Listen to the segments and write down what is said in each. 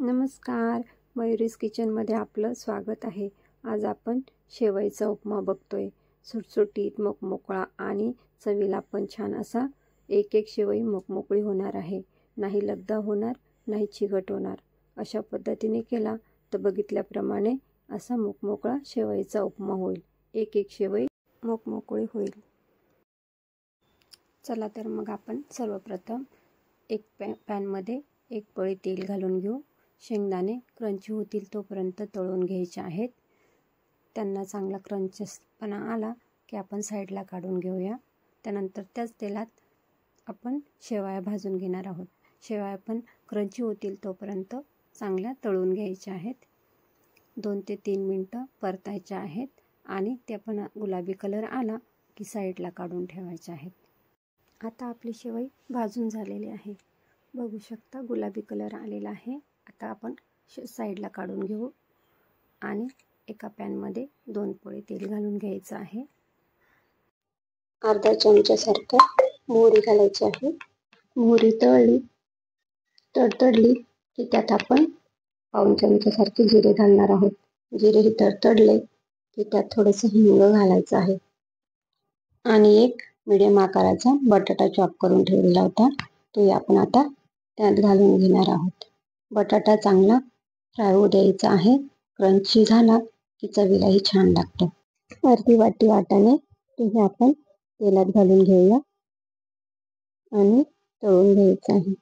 नमस्कार, मयुरीज किचनमध्ये आपलं स्वागत आहे। आज आपण शेवईचा उपमा बघतोय। सुटसुटीत, मोकमोकळा आणि चवीला पण छान असा एक शेवई मोकमोकळी होणार आहे। नाही लगदा होणार, नाही चिकट होणार। अशा पद्धतीने केला तर बघितल्याप्रमाणे असा मोकमोकळा शेवईचा उपमा होईल। एक शेवई मोकमोकळी होईल। चला तर मग आपण सर्वप्रथम एक पॅनमध्ये एक पळी तेल घालून घेऊ। शेंगदाणे क्रंची होतील तोपर्यंत तळून घ्यायचे आहेत। त्यांना चांगला क्रंचीपणा आला की आपण साईडला काढून घेऊया। त्यानंतर त्याच तेलात आपण शेवया भाजून घेणार आहोत। शेवया पण क्रंची होतील तोपर्यंत चांगल्या तळून घ्यायच्या आहेत। 2 ते 3 मिनिटं परतायच्या आहेत आणि ते पण गुलाबी कलर आला की साईडला काढून ठेवायचे आहेत। आता आपली शेवई भाजून झालेली आहे। बघू शकता गुलाबी कलर आलेला आहे। आता आपण साईडला काढून घेऊ आणि एका पॅनमध्ये 2 पळी तेल घालून घ्यायचं आहे। अर्धा चमच्यासारखं मोहरी घालायची आहे। मोहरी तडतडली की त्यात आपण पाऊण चमच्यासारखे जिरे घालणार आहोत। जिरे ही तडतडले की त्यात थोडंसं हिंग घालायचं आहे आणि एक मीडियम आकाराचा बटाटा चॉप करून ठेवलेला होता तो आपण आता त्यात घालून घेणार आहोत। बटाटा चांगला फ्राय होऊ द्यायचा आहे। क्रंची झाला की चवीलाही छान लागतो। अर्धी वाटी वाटाणे ते आपण तेलात घालून घेऊया आणि तळून घ्यायचं आहे।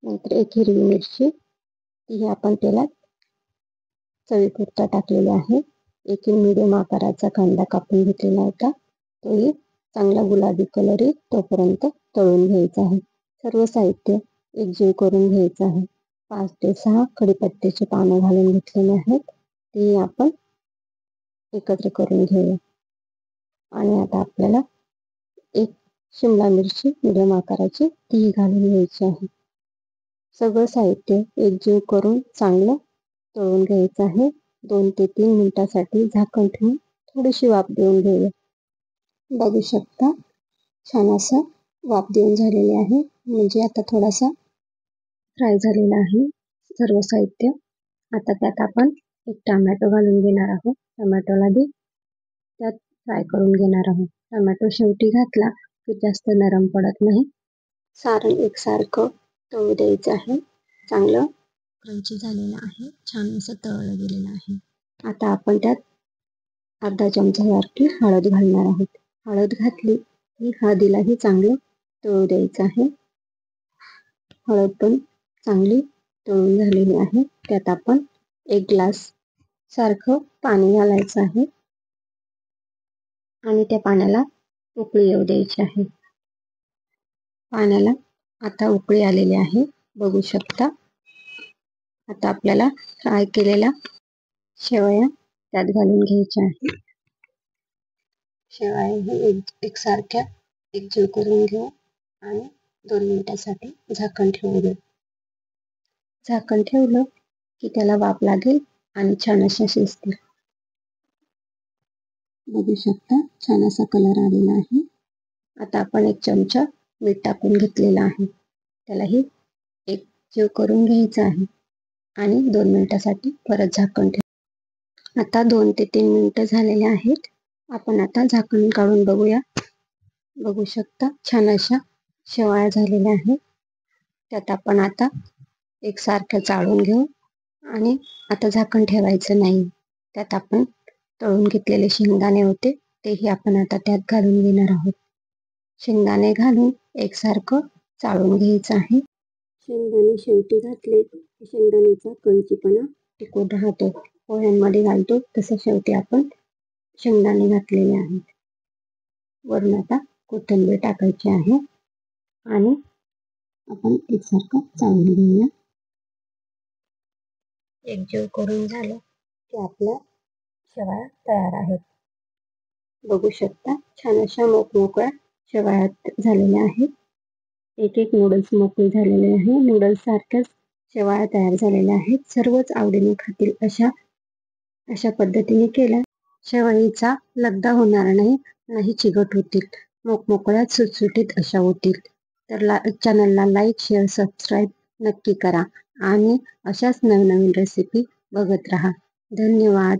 नंतर एक हिरवी मिरची ती आपण तेलात चवीपुरता टाकलेली आहे। एक मीडियम आकाराचा कांदा कापून घेतलेला होता तोही चांगला गुलाबी कलर येईल तोपर्यंत तळून घ्यायचा आहे। सर्व साहित्य एकजीव करून घ्यायचं आहे। 5 ते 6 कढीपत्त्याचे पाने घालून घेतलेले आहेत ते आपण एकत्र करून घेऊया। आणि आता आपल्याला एक शिमला मिरची मीडियम आकाराची ती घालून घ्यायची आहे। सगळं साहित्य एकजीव करून चांगलं तळून घ्यायचं आहे। 2 ते 3 मिनिटांसाठी झाकण ठेवून थोडीशी वाफ देऊन घेऊया। बघू शकता छान असं वाफ देऊन झालेली आहे। म्हणजे आता थोडासा फ्राय झालेला आहे सर्व साहित्य। आता त्यात आपण एक टोमॅटो घालून घेणार आहोत। टोमॅटोला बी त्यात फ्राय करून घेणार आहोत। टोमॅटो शेवटी घातला की जास्त नरम पडत नाही। सारण एकसारखं तळू द्यायचं आहे। चांगलं क्रंची झालेलं आहे, छान असं तळलं गेलेलं आहे। आता आपण त्यात अर्धा चमचासारखी हळद घालणार आहोत। हळद घातली की हळदीलाही चांगलं तळू द्यायचं आहे। हळद पण चांगली तळून झालेली आहे। त्यात आपण 1 ग्लास सारखं पाणी घालायचं आहे आणि त्या पाण्याला उकळी येऊ द्यायची आहे। पाण्याला आता उकळी आलेली आहे, बघू शकता। आता आपल्याला फ्राय केलेल्या शेवया त्यात घालून घ्यायच्या आहेत। शेवया एकसारख्या एकजीव करून घेऊ आणि 2 मिनिटांसाठी झाकण ठेवून देऊ। झाकण ठेवलं की त्याला वाफ लागेल आणि छान अशा शिजतील। बघू शकता छान असा कलर आलेला आहे। आता आपण 1 चमचा मीठ टाकून घेतलेला आहे, त्यालाही एकजीव करून घ्यायचं आहे आणि 2 मिनिटांसाठी परत झाकण ठेवू। आता 2 ते 3 मिनिटं झालेले आहेत। आपण आता झाकण काढून बघूया। बघू शकता छान अशा शेवया झालेल्या आहेत। त्यात आपण आता एकसारखं चाळून घेऊ आणि आता झाकण ठेवायचं नाही। त्यात आपण तळून घेतलेले शेंगदाणे होते तेही आपण आता त्यात घालून घेणार आहोत। शेंगदाणे घालून एकसारखं चाळून घ्यायचं आहे। शेंगदाणे शेवटी घातले की शेंगदाण्याचा क्रंचीपणा टिकून राहतो। पोह्यांमध्ये घालतो तसं शेवटी आपण शेंगदाणे घातलेले आहेत। वरून आता कोथिंबीर टाकायची आहे आणि आपण एकसारखं चाळून घेऊया। एकजीव करून झालं की आपल्या शेवया तयार आहेत। बघू शकता छान अशा मोकमोकळ्या शेवया झालेल्या आहेत। एक नूडल्स मोकळे झालेले आहे। नूडल्स सारख्याच शेवया तयार झालेल्या आहेत। सर्वच आवडीने खातील अशा पद्धतीने केल्या शेवईचा लगदा होणार नाही, नाही चिकट होतील, मोकमोकळ्यात सुटसुटीत अशा होतील। तर चॅनलला लाईक, शेअर, सबस्क्राईब नक्की करा आणि अशाच नवनवीन रेसिपी बघत राहा. धन्यवाद.